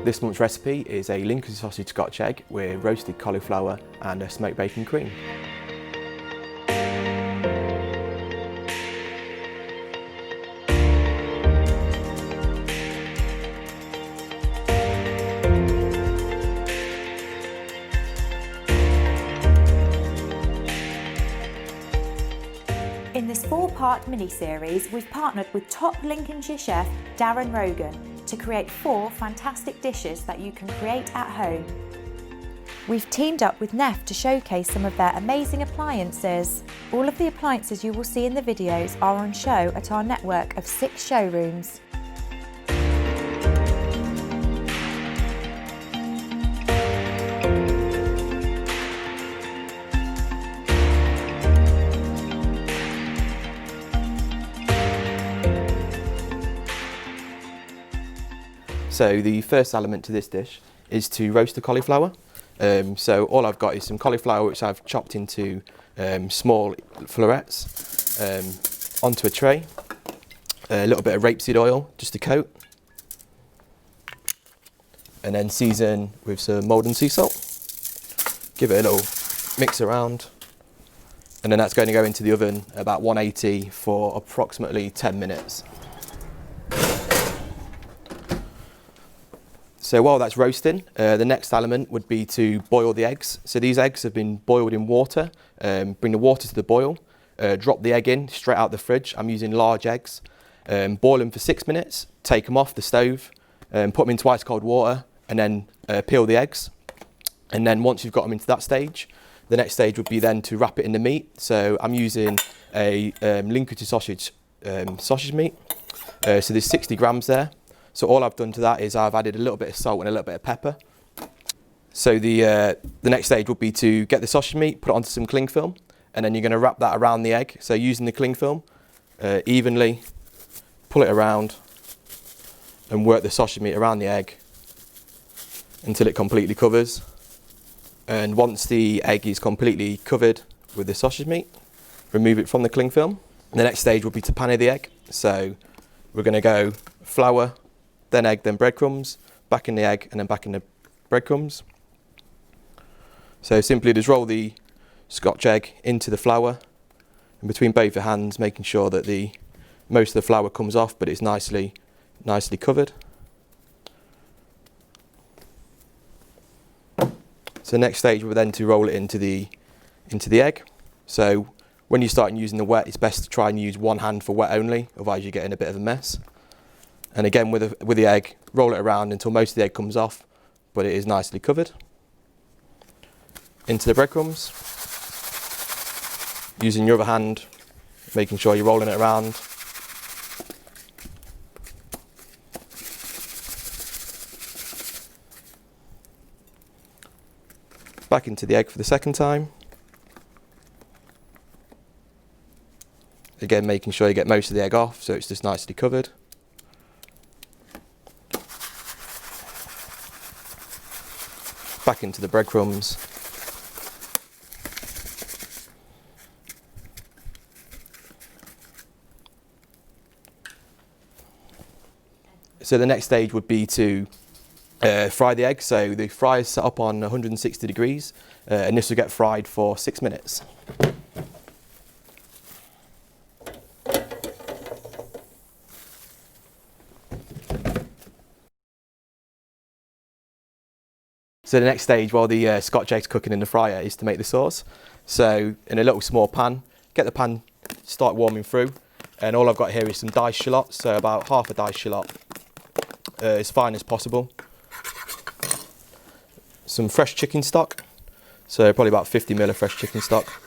This month's recipe is a Lincolnshire sausage Scotch egg with roasted cauliflower and a smoked bacon cream. In this 4-part mini-series, we've partnered with top Lincolnshire chef Darren Rogan to create 4 fantastic dishes that you can create at home. We've teamed up with Neff to showcase some of their amazing appliances. All of the appliances you will see in the videos are on show at our network of 6 showrooms. So the first element to this dish is to roast the cauliflower. So all I've got is some cauliflower which I've chopped into small florets onto a tray, a little bit of rapeseed oil just to coat, and then season with some Maldon sea salt. Give it a little mix around, and then that's going to go into the oven about 180 for approximately 10 minutes. So while that's roasting, the next element would be to boil the eggs. So these eggs have been boiled in water. Bring the water to the boil, drop the egg in straight out the fridge. I'm using large eggs. Boil them for 6 minutes, take them off the stove, put them into ice cold water, and then peel the eggs. And then once you've got them into that stage, the next stage would be then to wrap it in the meat. So I'm using a Lincolnshire sausage meat. So there's 60 grams there. So all I've done to that is I've added a little bit of salt and a little bit of pepper. So the next stage would be to get the sausage meat, put it onto some cling film, and then you're going to wrap that around the egg. So using the cling film, evenly pull it around and work the sausage meat around the egg until it completely covers. And once the egg is completely covered with the sausage meat, remove it from the cling film. The next stage will be to pan the egg. So we're going to go flour, then egg, then breadcrumbs, back in the egg, and then back in the breadcrumbs. So simply just roll the Scotch egg into the flour, and between both your hands, making sure that most of the flour comes off, but it's nicely covered. So the next stage will then to roll it into the egg. So when you start using the wet, it's best to try and use one hand for wet only, otherwise you're getting a bit of a mess. And again, with the egg, roll it around until most of the egg comes off, but it is nicely covered. Into the breadcrumbs. Using your other hand, making sure you're rolling it around. Back into the egg for the second time. Again, making sure you get most of the egg off, so it's just nicely covered. Back into the breadcrumbs. So the next stage would be to fry the egg. So the fry is set up on 160 degrees, and this will get fried for 6 minutes. So the next stage, while the Scotch egg's cooking in the fryer, is to make the sauce. So in a little small pan, get the pan start warming through, and all I've got here is some diced shallots, so about half a diced shallot, as fine as possible. Some fresh chicken stock, so probably about 50 ml of fresh chicken stock.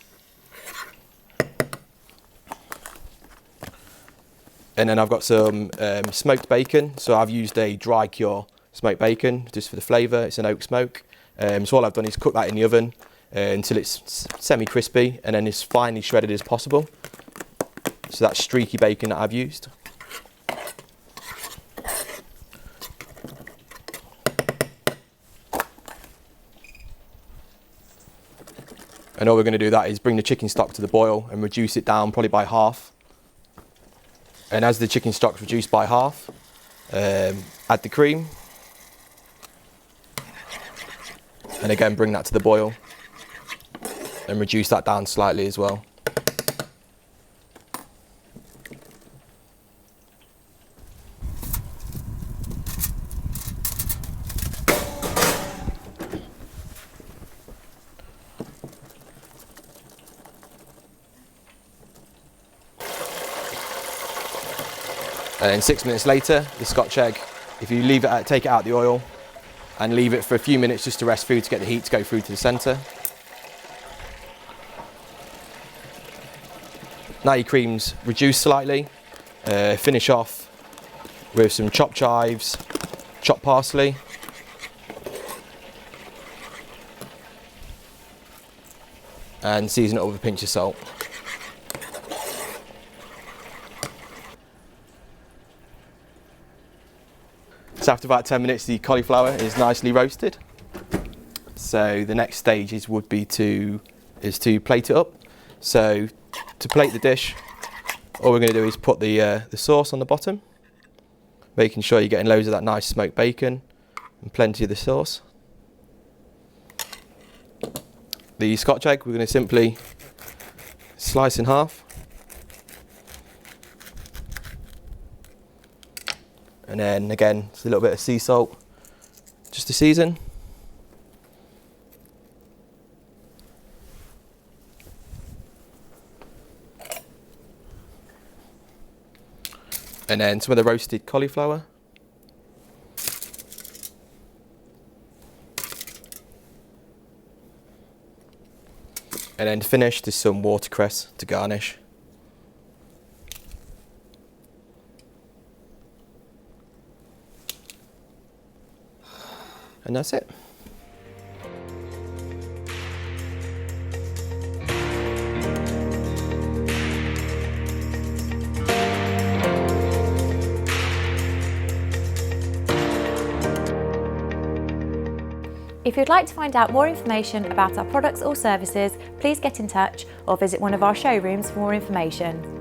And then I've got some smoked bacon, so I've used a dry cure smoked bacon just for the flavour. It's an oak smoke. So all I've done is cook that in the oven until it's semi-crispy and then as finely shredded as possible. So that's streaky bacon that I've used. And all we're going to do that is bring the chicken stock to the boil and reduce it down probably by half. And as the chicken stock's reduced by half, add the cream. And again, bring that to the boil and reduce that down slightly as well. And then 6 minutes later, the Scotch egg, if you leave it, take it out of the oil and leave it for a few minutes just to rest through to get the heat to go through to the centre. Now your cream's reduced slightly, finish off with some chopped chives, chopped parsley, and season it up with a pinch of salt. So after about 10 minutes, the cauliflower is nicely roasted. So the next stage would be to plate it up. So to plate the dish, all we're going to do is put the sauce on the bottom, making sure you're getting loads of that nice smoked bacon and plenty of the sauce. The Scotch egg we're going to simply slice in half. And then again, just a little bit of sea salt, just to season. And then some of the roasted cauliflower. And then to finish, there's some watercress to garnish. And that's it. If you'd like to find out more information about our products or services, please get in touch or visit one of our showrooms for more information.